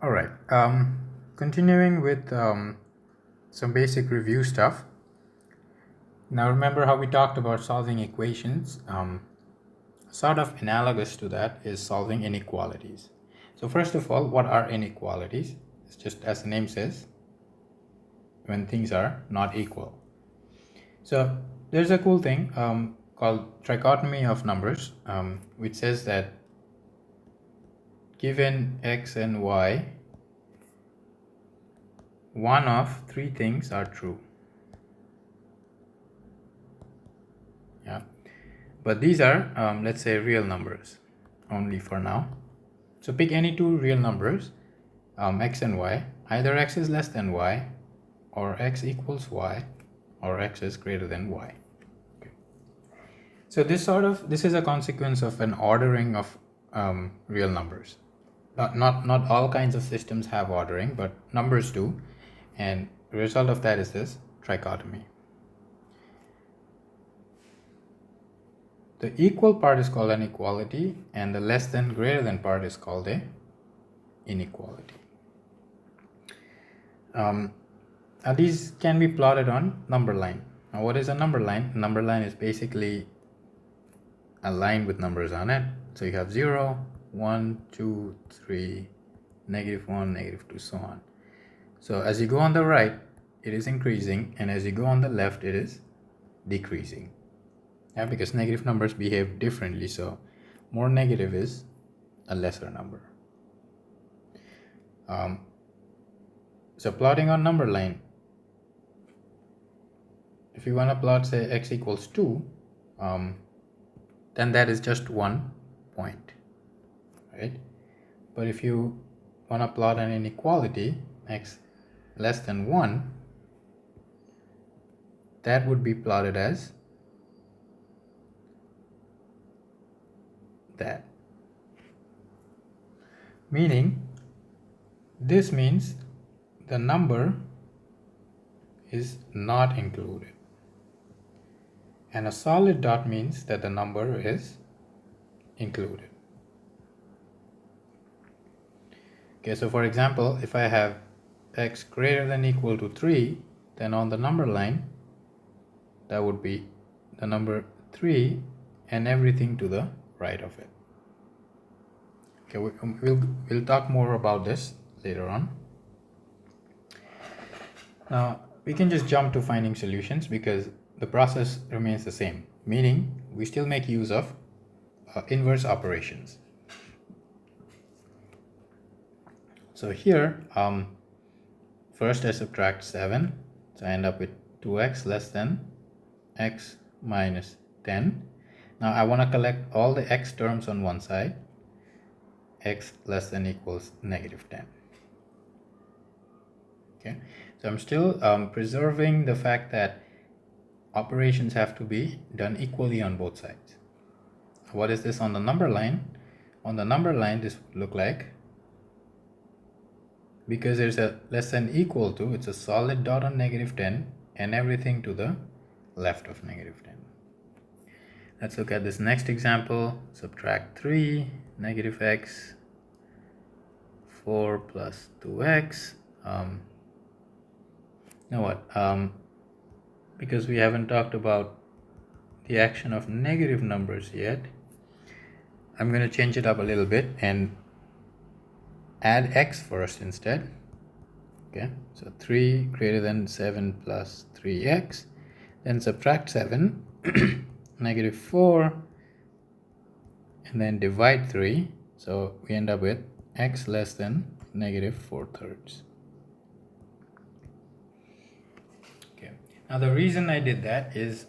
All right. Continuing with some basic review stuff. Now remember how we talked about solving equations. Sort of analogous to that is solving inequalities. So first of all, what are inequalities? It's just as the name says, when things are not equal. So there's a cool thing called trichotomy of numbers, which says that given x and y, one of three things are true. Yeah, but these are let's say real numbers only for now. So pick any two real numbers, x and y. Either x is less than y, or x equals y, or x is greater than y. Okay. So this is a consequence of an ordering of real numbers. Not all kinds of systems have ordering, but numbers do, and the result of that is this trichotomy. The equal part is called an equality, and the less than greater than part is called a inequality. Now these can be plotted on number line. Now what is a number line? A number line is basically a line with numbers on it. So you have 0, 1, 2, 3, -1, -2, so on. So as you go on the right, it is increasing, and as you go on the left, it is decreasing. Yeah, because negative numbers behave differently, so more negative is a lesser number. So plotting on number line, if you want to plot say x equals 2, then that is just 1 point, right? But if you want to plot an inequality, x less than 1, that would be plotted as that. Meaning, this means the number is not included. And a solid dot means that the number is included. Okay, so for example, if I have x greater than equal to 3, then on the number line, that would be the number 3 and everything to the right of it. Okay, we'll talk more about this later on. Now, we can just jump to finding solutions because the process remains the same, meaning we still make use of inverse operations. So here, first I subtract 7, so I end up with 2x less than x minus 10. Now I want to collect all the x terms on one side, x less than equals -10. Okay, so I'm still preserving the fact that operations have to be done equally on both sides. What is this on the number line? On the number line, this would look like, because there's a less than equal to, it's a solid dot on -10 and everything to the left of -10. Let's look at this next example. Subtract 3, -x, 4 plus 2x. Now what? Because we haven't talked about the action of negative numbers yet, I'm going to change it up a little bit and add x first instead. Okay, so 3 greater than 7 plus 3x, then subtract 7, -4, and then divide 3, so we end up with x less than -4/3. Okay, now the reason I did that is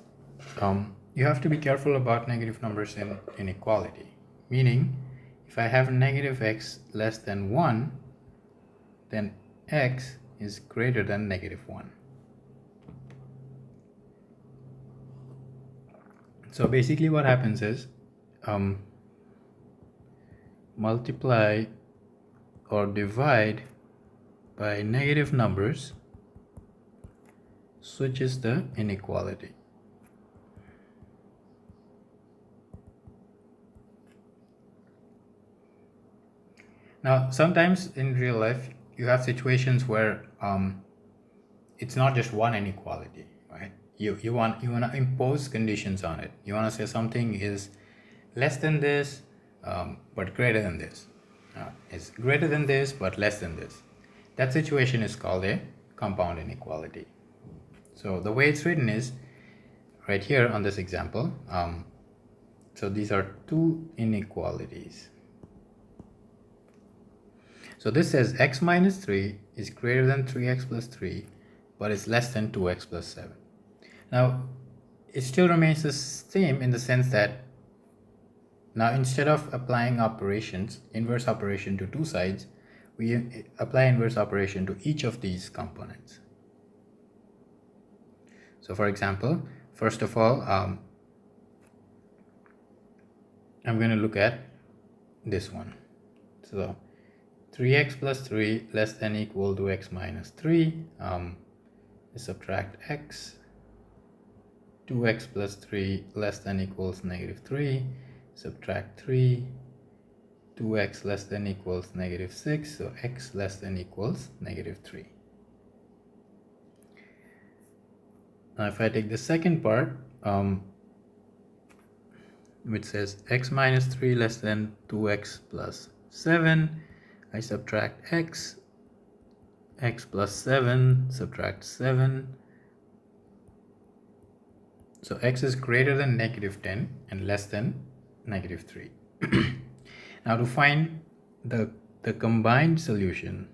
you have to be careful about negative numbers in inequality, meaning if I have -x less than 1, then x is greater than -1. So basically what happens is multiply or divide by negative numbers switches the inequality. Now, sometimes in real life, you have situations where it's not just one inequality, right? You want to impose conditions on it. You want to say something is less than this, but greater than this. It's greater than this, but less than this. That situation is called a compound inequality. So the way it's written is right here on this example. So these are two inequalities. So this says x minus 3 is greater than 3x plus 3, but it's less than 2x plus 7. Now, it still remains the same in the sense that now instead of applying operations, inverse operation to two sides, we apply inverse operation to each of these components. So for example, first of all, I'm going to look at this one. So 3x plus 3 less than equal to x minus 3. Subtract x. 2x plus 3 less than equals negative 3. Subtract 3. 2x less than equals negative 6. So x less than equals negative 3. Now if I take the second part, which says x minus 3 less than 2x plus 7, I subtract x, x plus 7, subtract 7. So x is greater than negative 10 and less than negative 3. Now to find the combined solution,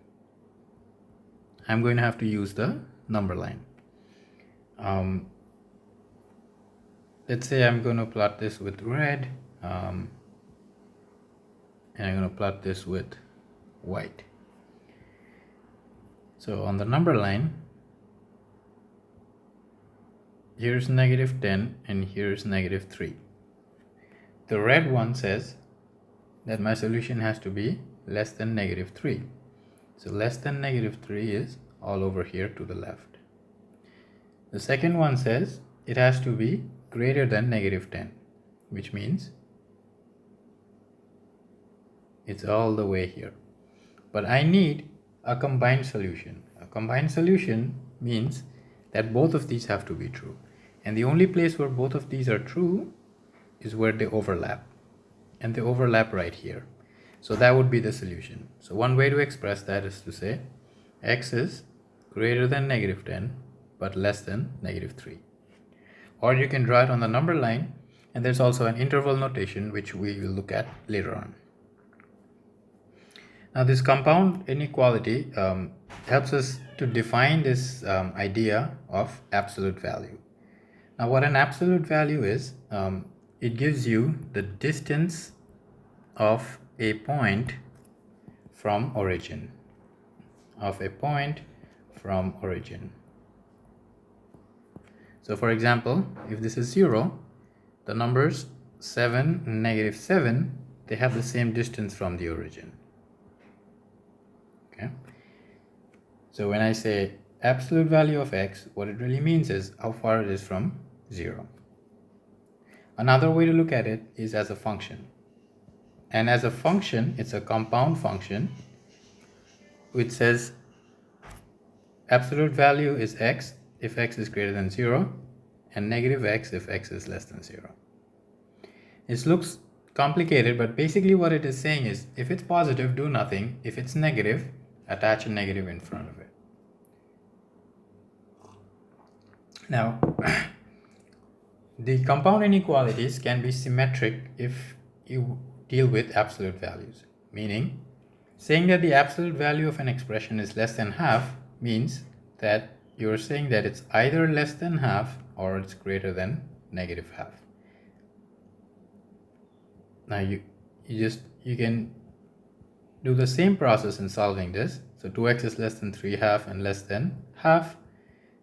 I'm going to have to use the number line. Let's say I'm going to plot this with red, and I'm going to plot this with white. So on the number line, here's negative 10 and here's negative 3. The red one says that my solution has to be less than negative 3. So less than negative 3 is all over here to the left. The second one says it has to be greater than negative 10, which means it's all the way here. But I need a combined solution. A combined solution means that both of these have to be true. And the only place where both of these are true is where they overlap. And they overlap right here. So that would be the solution. So one way to express that is to say x is greater than negative 10 but less than negative 3. Or you can draw it on the number line, and there's also an interval notation which we will look at later on. Now this compound inequality helps us to define this idea of absolute value. Now what an absolute value is, it gives you the distance of a point from origin. So for example, if this is 0, the numbers 7 and negative 7, they have the same distance from the origin. Okay. So when I say absolute value of x, what it really means is how far it is from 0. Another way to look at it is as a function. And as a function, it's a compound function which says absolute value is x if x is greater than 0 and negative x if x is less than 0. It looks complicated, but basically what it is saying is if it's positive, do nothing. If it's negative, attach a negative in front of it. Now, the compound inequalities can be symmetric if you deal with absolute values, meaning saying that the absolute value of an expression is less than half means that you're saying that it's either less than half or it's greater than negative half. Now you can do the same process in solving this. So 2x is less than 3/2 and less than half,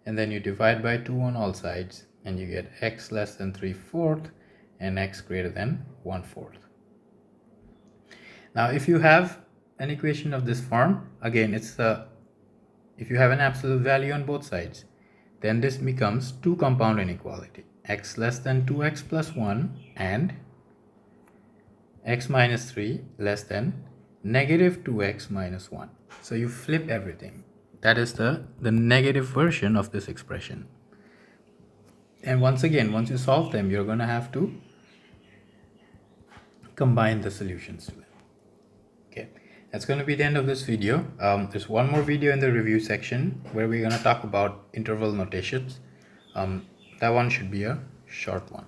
and then you divide by 2 on all sides and you get x less than 3/4 and x greater than 1/4. Now if you have an equation of this form, again if you have an absolute value on both sides, then this becomes two compound inequality, x less than 2x plus 1 and x minus 3 less than negative 2x minus 1. So you flip everything. That is the negative version of this expression. And once again, once you solve them, you're going to have to combine the solutions to them. Okay, that's going to be the end of this video. There's one more video in the review section where we're going to talk about interval notations. That one should be a short one.